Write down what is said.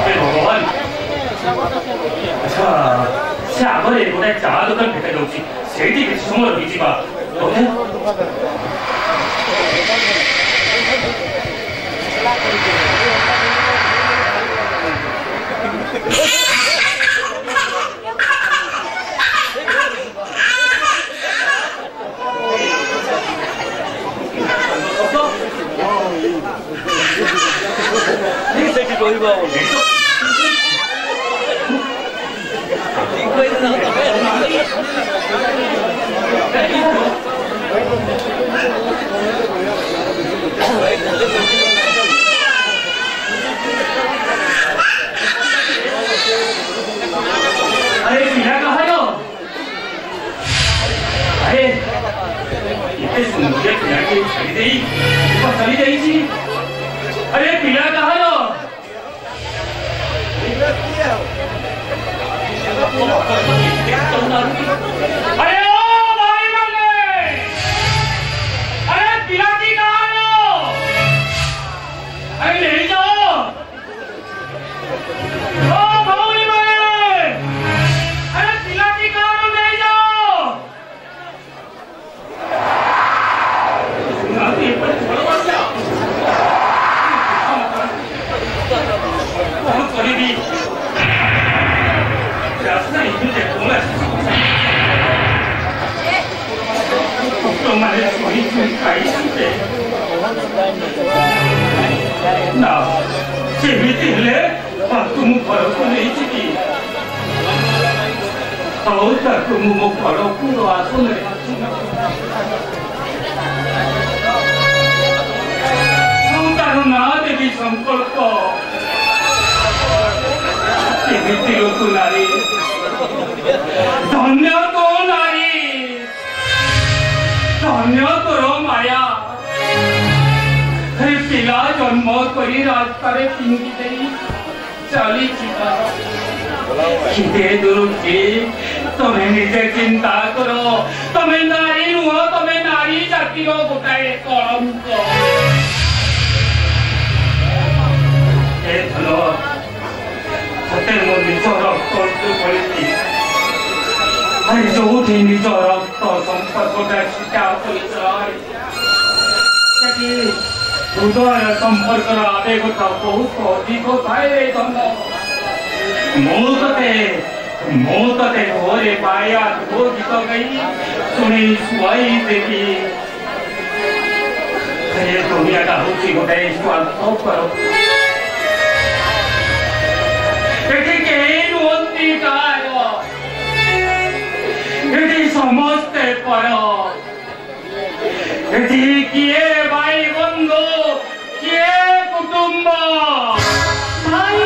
भगवान से आगे गोटे चा दुकान भेटाई दौर से किसी समय रही अरे पिला कहाँ हो? अरे इतने सुंदर पिला के चली गई थी। अरे पिला कहाँ हो? अरे ओ भाई मल्ले, अरे पिला की कहाँ हो? अरे ले जाओ। ओ भाई मल्ले, अरे पिला की कहाँ हो ले जाओ। नाती पर छोड़ो बच्चा। बहुत बड़ी भी। रास्ता इधर देखो मैं। तो मैंने सोई चुनी खाई सुनते। ना, चेहरे ले, पर तुम परों को नहीं चुकी। और तक तुम मुझ परों को आंसू नहीं सुनता ना देवी संकल्प। चेहरे लोग नारी, धन्य तो नारी, धन्य तोर माया। हे पिला जन्म करी रास्तारे पिंगी देई चली चिता। किते दुरुची तमें निजे चिंता करो। तमें नारी नुह, तमें नारी जाति रो गोटाए कलंक। हे धनो सते मो निज रक्त पड़ी। अरे जो निज रक्त संपर्क शिक्षा परिचय हृदय संपर्क आवेग बहुत अधिक थाए धन। मो ते घरे पाया तो गीत गई शुणी शुआई देवी। दुनिया का हूँ गोटे स्वार्थ करो। समस्ते पर किए भाई बंधु किए कुटुंब भाई